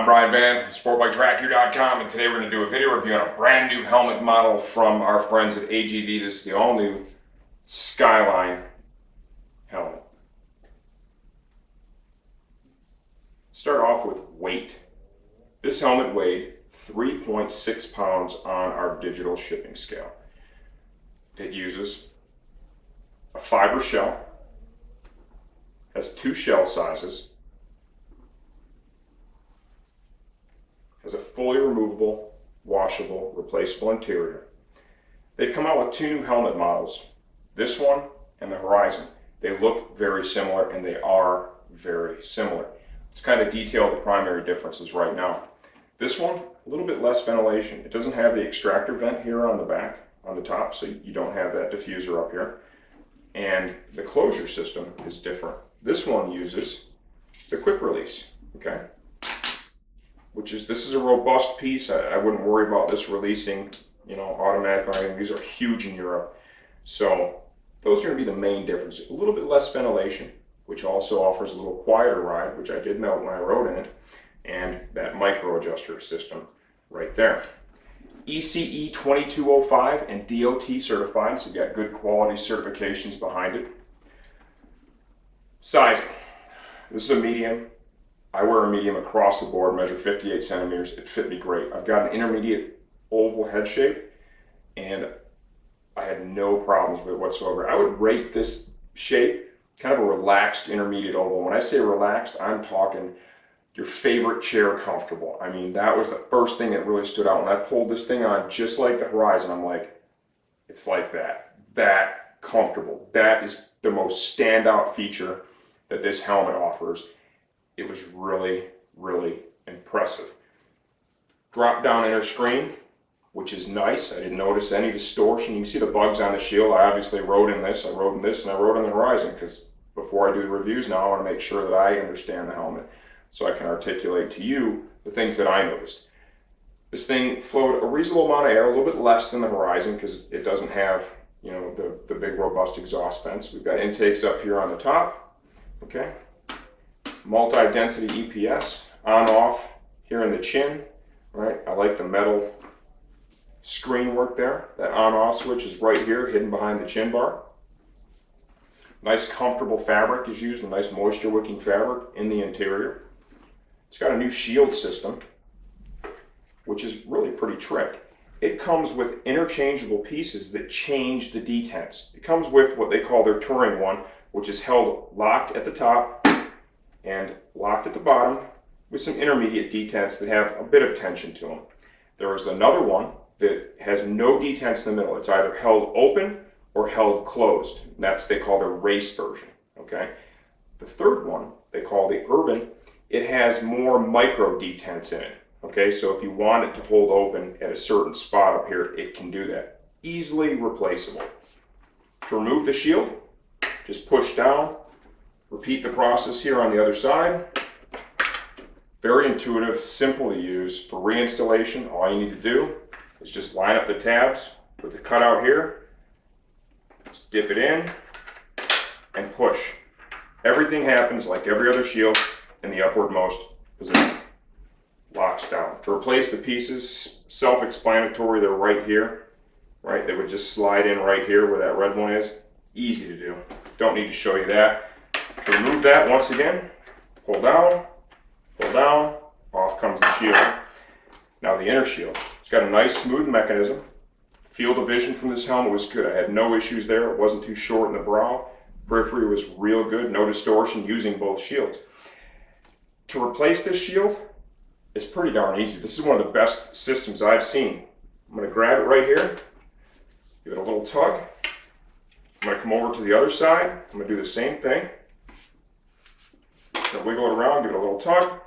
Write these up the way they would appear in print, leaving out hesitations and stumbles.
I'm Brian Van from SportBikeTrackYou.com, and today we're going to do a video review on a brand new helmet model from our friends at AGV. This is the all-new Skyline Helmet. Let's start off with weight. This helmet weighed 3.6 pounds on our digital shipping scale. It uses a fiber shell, has two shell sizes, has a fully removable, washable, replaceable interior. They've come out with two new helmet models, this one and the Horizon. They look very similar, and they are very similar. Let's kind of detail the primary differences right now. This one, a little bit less ventilation. It doesn't have the extractor vent here on the back, on the top, so you don't have that diffuser up here. And the closure system is different. This one uses the quick release, okay? This is a robust piece. I wouldn't worry about this releasing, automatic or anything. These are huge in Europe. So those are going to be the main differences. A little bit less ventilation, which also offers a little quieter ride, which I did note when I rode in it, and that micro adjuster system right there. ECE 2205 and DOT certified, so you've got good quality certifications behind it. Sizing. This is a medium. I wear a medium across the board, measure 58 centimeters. It fit me great. I've got an intermediate oval head shape, and I had no problems with it whatsoever. I would rate this shape kind of a relaxed intermediate oval. When I say relaxed, I'm talking your favorite chair comfortable. I mean, that was the first thing that really stood out. When I pulled this thing on, just like the Horizon, I'm like, it's like that comfortable. That is the most standout feature that this helmet offers. It was really, really impressive. Drop down inner screen, which is nice. I didn't notice any distortion. You can see the bugs on the shield. I obviously rode in this. I rode in this, and I rode in the Horizon, because before I do the reviews now, I want to make sure that I understand the helmet so I can articulate to you the things that I noticed. This thing flowed a reasonable amount of air, a little bit less than the Horizon, because it doesn't have, the big robust exhaust vents. We've got intakes up here on the top, okay? Multi-density EPS, on off here in the chin, right? I like the metal screen work there. That on off switch is right here, hidden behind the chin bar. Nice comfortable fabric is used, a nice moisture wicking fabric in the interior. It's got a new shield system, which is really pretty trick. It comes with interchangeable pieces that change the detents. It comes with what they call their touring one, which is held locked at the top and locked at the bottom with some intermediate detents that have a bit of tension to them. There is another one that has no detents in the middle. It's either held open or held closed. That's they call their race version, okay? The third one, they call the Urban. It has more micro detents in it, okay? So if you want it to hold open at a certain spot up here, it can do that. Easily replaceable. To remove the shield, just push down. Repeat the process here on the other side. Very intuitive, simple to use. For reinstallation, all you need to do is just line up the tabs with the cutout here. Just dip it in and push. Everything happens like every other shield in the upwardmost position. Locks down. To replace the pieces, self-explanatory, they're right here. Right? They would just slide in right here where that red one is. Easy to do. Don't need to show you that. To remove that, once again, pull down, off comes the shield. Now the inner shield, it's got a nice smooth mechanism. Field of vision from this helmet was good. I had no issues there. It wasn't too short in the brow. Periphery was real good, no distortion using both shields. To replace this shield, it's pretty darn easy. This is one of the best systems I've seen. I'm going to grab it right here, give it a little tug. I'm going to come over to the other side. I'm going to do the same thing. Wiggle it around, give it a little tug.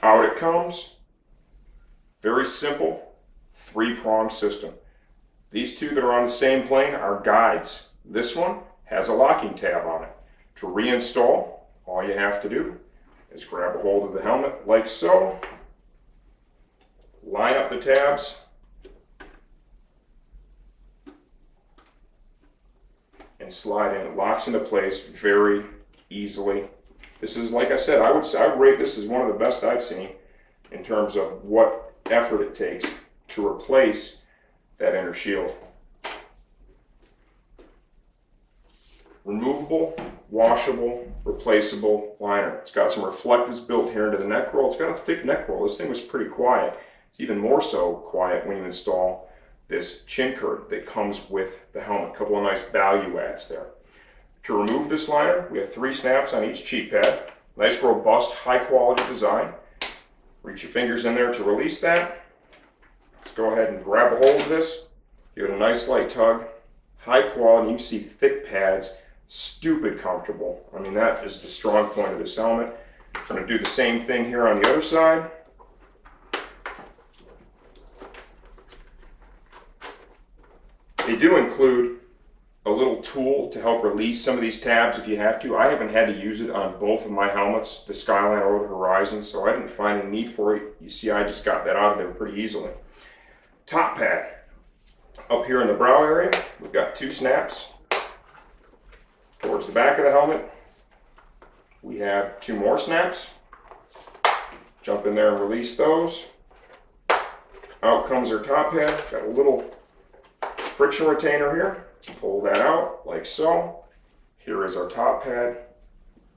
Out it comes. Very simple, three-pronged system. These two that are on the same plane are guides. This one has a locking tab on it. To reinstall, all you have to do is grab a hold of the helmet like so. Line up the tabs. And slide in. It locks into place very easily. This is, like I said, I would rate this as one of the best I've seen. in terms of what effort it takes to replace that inner shield. Removable, washable, replaceable liner. It's got some reflectives built here into the neck roll. It's got a thick neck roll. This thing was pretty quiet. It's even more so quiet when you install this chin curd that comes with the helmet. A couple of nice value adds there. To remove this liner, we have 3 snaps on each cheek pad. Nice, robust, high quality design. Reach your fingers in there to release that. Let's go ahead and grab a hold of this. Give it a nice light tug. High quality, you can see thick pads. Stupid comfortable. I mean, that is the strong point of this helmet. I'm going to do the same thing here on the other side. They do include a little tool to help release some of these tabs if you have to. I haven't had to use it on both of my helmets, the Skyline or the Horizon, so I didn't find a need for it. You see, I just got that out of there pretty easily. Top pad. Up here in the brow area, we've got 2 snaps. Towards the back of the helmet, we have 2 more snaps. Jump in there and release those. Out comes our top pad. Got a little friction retainer here. Pull that out like so. Here is our top pad.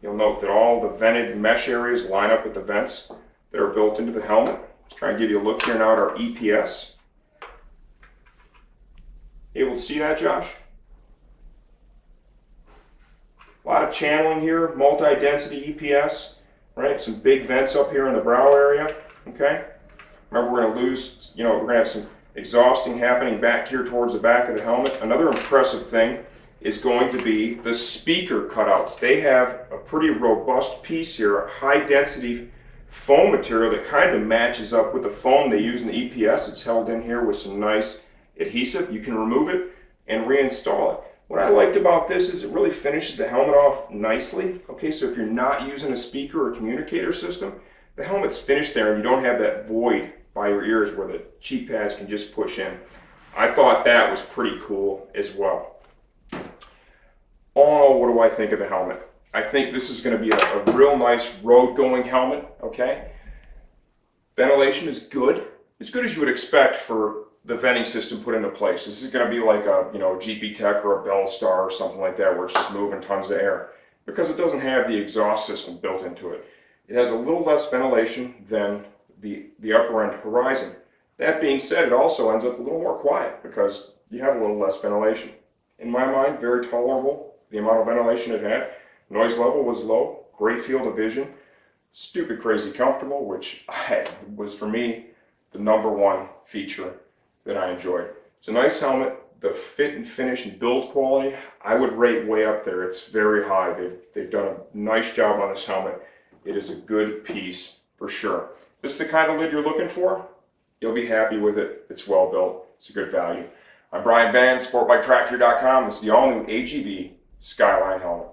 You'll note that all the vented mesh areas line up with the vents that are built into the helmet. Let's try and give you a look here now at our EPS. Able to see that, Josh? A lot of channeling here, multi-density EPS, right? Some big vents up here in the brow area, okay? Remember, we're gonna lose, we're gonna have some exhausting happening back here towards the back of the helmet. Another impressive thing is going to be the speaker cutouts. They have a pretty robust piece here, a high-density foam material that kind of matches up with the foam they use in the EPS. It's held in here with some nice adhesive. You can remove it and reinstall it. What I liked about this is it really finishes the helmet off nicely. Okay, so if you're not using a speaker or communicator system, the helmet's finished there and you don't have that void by your ears where the cheek pads can just push in. I thought that was pretty cool as well. Oh, what do I think of the helmet? I think this is going to be a real nice road-going helmet, okay? Ventilation is good. As good as you would expect for the venting system put into place. This is going to be like a GP Tech or a Bell Star or something like that where it's just moving tons of air because it doesn't have the exhaust system built into it. It has a little less ventilation than the upper end Horizon. That being said, it also ends up a little more quiet because you have a little less ventilation. In my mind, very tolerable, the amount of ventilation it had. Noise level was low, great field of vision, stupid crazy comfortable, which was for me the #1 feature that I enjoyed. It's a nice helmet. The fit and finish and build quality, I would rate way up there. It's very high. They've done a nice job on this helmet. It is a good piece for sure. If this is the kind of lid you're looking for, you'll be happy with it. It's well built. It's a good value. I'm Brian Van, sportbiketractor.com. This is the all-new AGV Skyline Helmet.